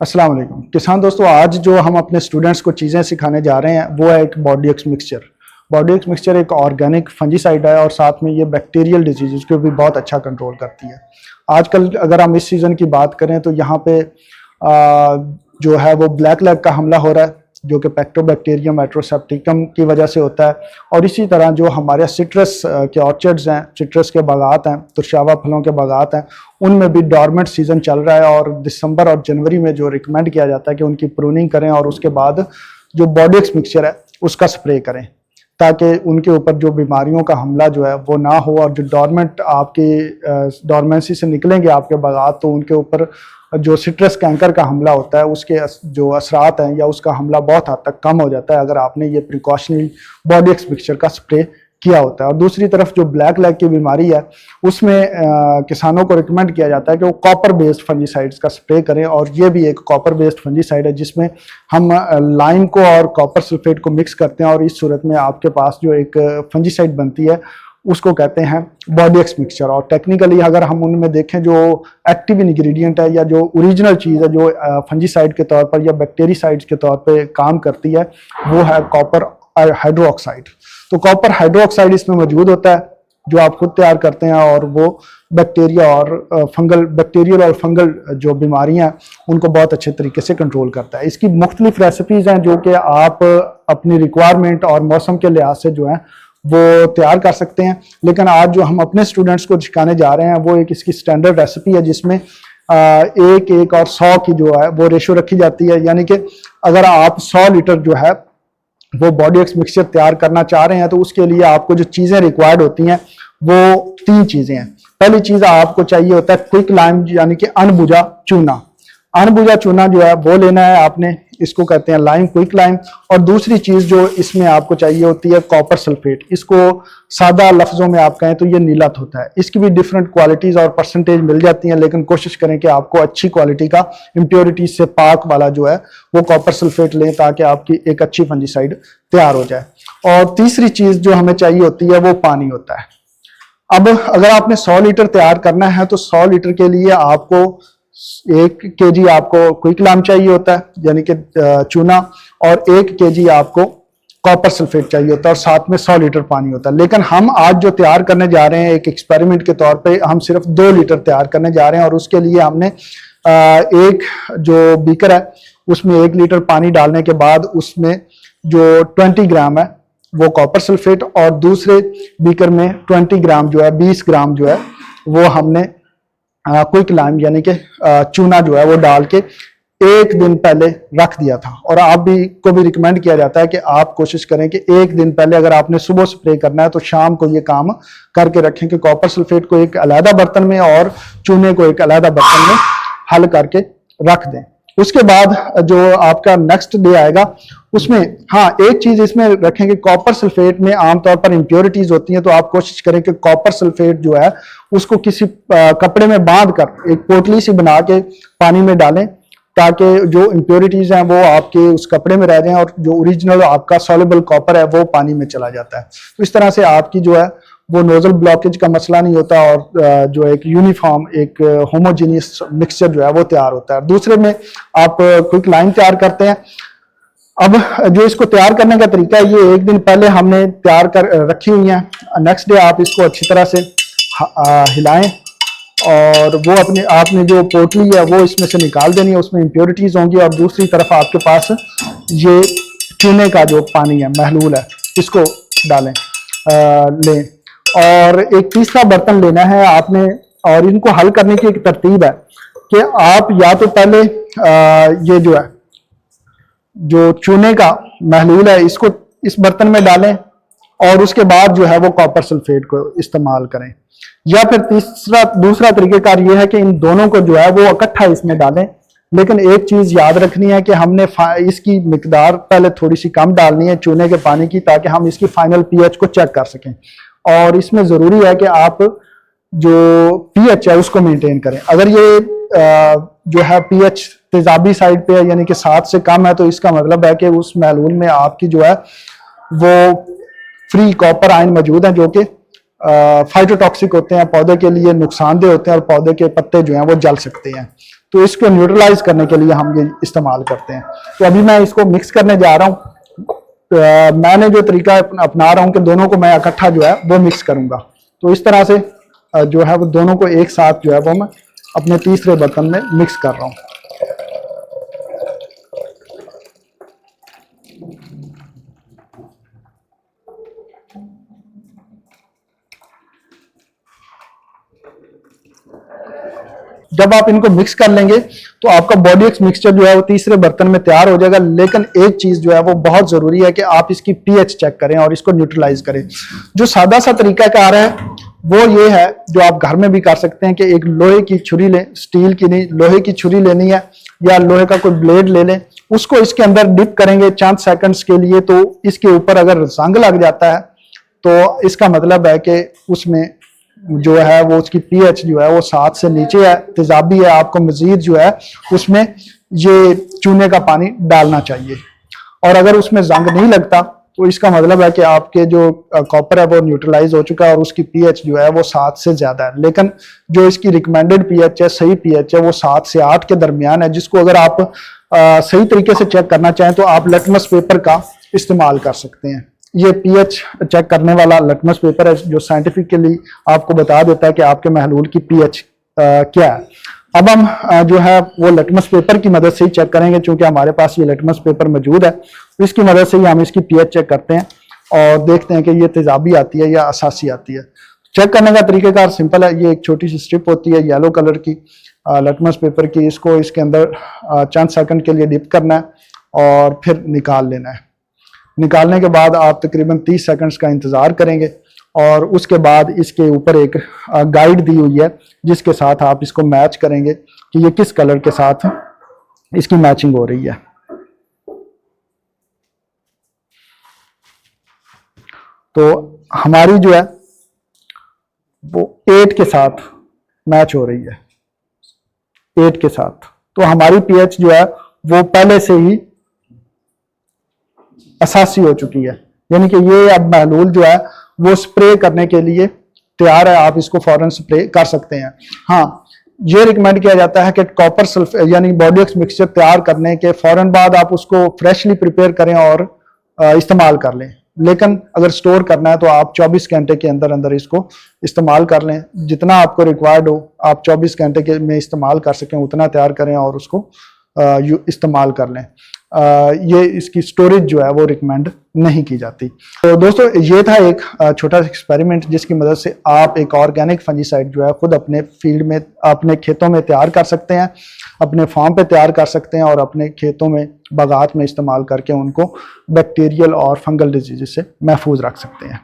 अस्सलाम वालेकुम किसान दोस्तों, आज जो हम अपने स्टूडेंट्स को चीज़ें सिखाने जा रहे हैं वो है एक body aches mixture. Body aches mixture एक ऑर्गेनिक फंजीसाइड है और साथ में ये बैक्टीरियल डिजीज़ को भी बहुत अच्छा कंट्रोल करती है। आजकल अगर हम इस सीज़न की बात करें तो यहाँ पे जो है वो ब्लैक लेग का हमला हो रहा है, जो कि पैक्टोबैक्टीरियम एट्रोसेप्टिकम की वजह से होता है। और इसी तरह जो हमारे सिट्रस के ऑर्चर्ड्स हैं, सिट्रस के बागात हैं, तुरशावा फलों के बागात हैं, उनमें भी डॉर्मेंट सीज़न चल रहा है और दिसंबर और जनवरी में जो रिकमेंड किया जाता है कि उनकी प्रूनिंग करें और उसके बाद जो बॉडी एक्स मिक्सचर है उसका स्प्रे करें, ताकि उनके ऊपर जो बीमारियों का हमला जो है वो ना हो। और जो डॉर्मेंट आपकी डॉर्मेंसी से निकलेंगे आपके बागात, तो उनके ऊपर जो सिट्रस कैंकर का हमला होता है उसके जो असरात हैं या उसका हमला बहुत हद तक कम हो जाता है अगर आपने ये प्रिकॉशनरी बॉडी एक्स मिक्सचर का स्प्रे किया होता है। और दूसरी तरफ जो ब्लैक लेग की बीमारी है उसमें किसानों को रिकमेंड किया जाता है कि वो कॉपर बेस्ड फंजीसाइड्स का स्प्रे करें, और ये भी एक कॉपर बेस्ड फंजीसाइड है जिसमें हम लाइम को और कॉपर सल्फेट को मिक्स करते हैं और इस सूरत में आपके पास जो एक फंजीसाइड बनती है उसको कहते हैं बॉडी एक्स मिक्सचर। और टेक्निकली अगर हम उनमें देखें जो एक्टिव इंग्रेडिएंट है या जो ओरिजिनल चीज़ है जो फंजीसाइड के तौर पर या बैक्टीरिसाइड्स के तौर पर काम करती है वो है कॉपर हाइड्रोक्साइड। तो कॉपर हाइड्रोक्साइड इसमें मौजूद होता है जो आप खुद तैयार करते हैं, और वो बैक्टीरियल और फंगल जो बीमारियां हैं उनको बहुत अच्छे तरीके से कंट्रोल करता है। इसकी मुख्तलिफ रेसिपीज़ हैं जो कि आप अपनी रिक्वायरमेंट और मौसम के लिहाज से जो है वो तैयार कर सकते हैं। लेकिन आज जो हम अपने स्टूडेंट्स को सिखाने जा रहे हैं वो एक इसकी स्टैंडर्ड रेसिपी है जिसमें 1 और 100 की जो है वो रेशो रखी जाती है। यानी कि अगर आप 100 लीटर जो है वो बॉडी एक्स मिक्सचर तैयार करना चाह रहे हैं तो उसके लिए आपको जो चीज़ें रिक्वायर्ड होती हैं वो 3 चीज़ें हैं। पहली चीज़ आपको चाहिए होता है क्विक लाइम यानी कि अनबुझा चूना। अनबुझा चूना जो है वो लेना है आपने, इसको कहते हैं लाइम, क्विक लाइम। और दूसरी चीज़ जो इसमें आपको चाहिए होती है कॉपर सल्फेट। इसको सादा लफ्ज़ों में आप कहें तो ये नीलत होता है। इसकी भी डिफरेंट क्वालिटीज़ और परसेंटेज मिल जाती हैं, लेकिन कोशिश करें कि आपको अच्छी क्वालिटी का इम्प्योरिटीज से पाक वाला जो है वो कॉपर सल्फेट लें ताकि आपकी एक अच्छी फंजीसाइड तैयार हो जाए। और तीसरी चीज़ जो हमें चाहिए होती है वो पानी होता है। अब अगर आपने 100 लीटर तैयार करना है तो 100 लीटर के लिए आपको 1 केजी आपको क्विक लाइम चाहिए होता है यानी कि चूना, और 1 केजी आपको कॉपर सल्फेट चाहिए होता है, और साथ में 100 लीटर पानी होता है। लेकिन हम आज जो तैयार करने जा रहे हैं एक एक्सपेरिमेंट के तौर पे हम सिर्फ 2 लीटर तैयार करने जा रहे हैं, और उसके लिए हमने एक जो बीकर है उसमें 1 लीटर पानी डालने के बाद उसमें जो 20 ग्राम है वो कॉपर सल्फेट और दूसरे बीकर में 20 ग्राम जो है 20 ग्राम जो है वो हमने क्विक लाइम यानी कि चूना जो है वो डाल के 1 दिन पहले रख दिया था। और आप भी को भी रिकमेंड किया जाता है कि आप कोशिश करें कि 1 दिन पहले अगर आपने सुबह स्प्रे करना है तो शाम को ये काम करके रखें कि कॉपर सल्फेट को एक अलग बर्तन में और चूने को एक अलग बर्तन में हल करके रख दें। उसके बाद जो आपका नेक्स्ट डे आएगा उसमें एक चीज इसमें रखें कि कॉपर सल्फेट में आमतौर पर इम्प्योरिटीज होती हैं, तो आप कोशिश करें कि कॉपर सल्फेट जो है उसको किसी कपड़े में बांध कर एक पोटली सी बना के पानी में डालें ताकि जो इम्प्योरिटीज हैं वो आपके उस कपड़े में रह जाएं और जो ओरिजिनल आपका सॉल्युबल कॉपर है वो पानी में चला जाता है। तो इस तरह से आपकी जो है वो नोजल ब्लॉकेज का मसला नहीं होता और जो एक यूनिफॉर्म एक होमोजीनियस मिक्सचर जो है वो तैयार होता है। दूसरे में आप क्विक लाइम तैयार करते हैं। अब जो इसको तैयार करने का तरीका है ये 1 दिन पहले हमने तैयार कर रखी हुई है। नेक्स्ट डे आप इसको अच्छी तरह से हिलाएं और वो आपने जो पोटली है वो इसमें से निकाल देनी है, उसमें इम्प्योरिटीज होंगी। और दूसरी तरफ आपके पास ये चूने का जो पानी है महलूल है इसको डालें लें, और एक तीसरा बर्तन लेना है आपने। और इनको हल करने की एक तरतीब है कि आप या तो पहले ये जो है जो चूने का महलूल है इसको इस बर्तन में डालें और उसके बाद जो है वो कॉपर सल्फेट को इस्तेमाल करें, या फिर दूसरा तरीकेकार ये है कि इन दोनों को जो है वो इकट्ठा इसमें डालें। लेकिन एक चीज याद रखनी है कि हमने इसकी मिकदार पहले थोड़ी सी कम डालनी है चूने के पानी की, ताकि हम इसकी फाइनल पीएच को चेक कर सकें। और इसमें जरूरी है कि आप जो पीएच है उसको मेंटेन करें। अगर ये जो है पीएच तेजाबी साइड पे है यानी कि 7 से कम है तो इसका मतलब है कि उस महलूल में आपकी जो है वो फ्री कॉपर आयन मौजूद है जो कि फाइटोटॉक्सिक होते हैं, पौधे के लिए नुकसानदेह होते हैं और पौधे के पत्ते जो हैं वो जल सकते हैं। तो इसको न्यूट्रलाइज करने के लिए हम ये इस्तेमाल करते हैं। तो अभी मैं इसको मिक्स करने जा रहा हूँ। मैंने जो तरीका अपना रहा हूँ कि दोनों को मैं इकट्ठा जो है वो मिक्स करूंगा। तो इस तरह से जो है वो दोनों को एक साथ जो है वो मैं अपने तीसरे बर्तन में मिक्स कर रहा हूँ। जब आप इनको मिक्स कर लेंगे तो आपका बॉडी एक्स मिक्सचर जो है वो तीसरे बर्तन में तैयार हो जाएगा। लेकिन एक चीज जो है वो बहुत जरूरी है कि आप इसकी पीएच चेक करें और इसको न्यूट्रलाइज करें। जो सादा सा तरीका कार है वो ये है, जो आप घर में भी कर सकते हैं, कि एक लोहे की छुरी लें, स्टील की नहीं, लोहे की छुरी लेनी है या लोहे का कोई ब्लेड ले लें, उसको इसके अंदर डिप करेंगे चंद सेकंड्स के लिए। तो इसके ऊपर अगर जंग लग जाता है तो इसका मतलब है कि उसमें जो है वो उसकी पीएच जो है वो 7 से नीचे है, तेजाबी है। आपको मजीद जो है उसमें ये चूने का पानी डालना चाहिए। और अगर उसमें जंग नहीं लगता तो इसका मतलब है कि आपके जो कॉपर है वो न्यूट्रलाइज हो चुका है और उसकी पीएच जो है वो 7 से ज्यादा है। लेकिन जो इसकी रिकमेंडेड पीएच है, सही पीएच है, वो 7 से 8 के दरमियान है, जिसको अगर आप सही तरीके से चेक करना चाहें तो आप लिटमस पेपर का इस्तेमाल कर सकते हैं। ये पीएच चेक करने वाला लिटमस पेपर है जो साइंटिफिकली आपको बता देता है कि आपके महलूल की पीएच क्या है। अब हम जो है वो लिटमस पेपर की मदद से ही चेक करेंगे, क्योंकि हमारे पास ये लिटमस पेपर मौजूद है। तो इसकी मदद से ही हम इसकी पीएच चेक करते हैं और देखते हैं कि ये तेजाबी आती है या असासी आती है। चेक करने का तरीकेकार सिंपल है। ये एक छोटी सी स्ट्रिप होती है येलो कलर की लिटमस पेपर की, इसको इसके अंदर चंद सेकंड के लिए डिप करना है और फिर निकाल लेना है। निकालने के बाद आप तकरीबन 30 सेकंड्स का इंतजार करेंगे और उसके बाद इसके ऊपर एक गाइड दी हुई है जिसके साथ आप इसको मैच करेंगे कि ये किस कलर के साथ इसकी मैचिंग हो रही है। तो हमारी जो है वो 8 के साथ मैच हो रही है, 8 के साथ। तो हमारी पीएच जो है वो पहले से ही असासी हो चुकी है, यानी कि ये अब महलूल जो है वो स्प्रे करने के लिए तैयार है। आप इसको फौरन स्प्रे कर सकते हैं। हाँ, ये रिकमेंड किया जाता है कि कॉपर सल्फेट यानी बॉडी एक्स मिक्सचर तैयार करने के फौरन बाद आप उसको फ्रेशली प्रिपेयर करें और इस्तेमाल कर लें। लेकिन अगर स्टोर करना है तो आप 24 घंटे के अंदर अंदर इसको इस्तेमाल कर लें। जितना आपको रिक्वायर्ड हो आप 24 घंटे के में इस्तेमाल कर सकें उतना तैयार करें और उसको इस्तेमाल कर लें। ये इसकी स्टोरेज जो है वो रिकमेंड नहीं की जाती। तो दोस्तों ये था एक छोटा सा एक्सपेरिमेंट जिसकी मदद से आप एक ऑर्गेनिक फंजीसाइड जो है खुद अपने फील्ड में, अपने खेतों में तैयार कर सकते हैं, अपने फार्म पे तैयार कर सकते हैं और अपने खेतों में, बागात में इस्तेमाल करके उनको बैक्टीरियल और फंगल डिजीज से महफूज रख सकते हैं।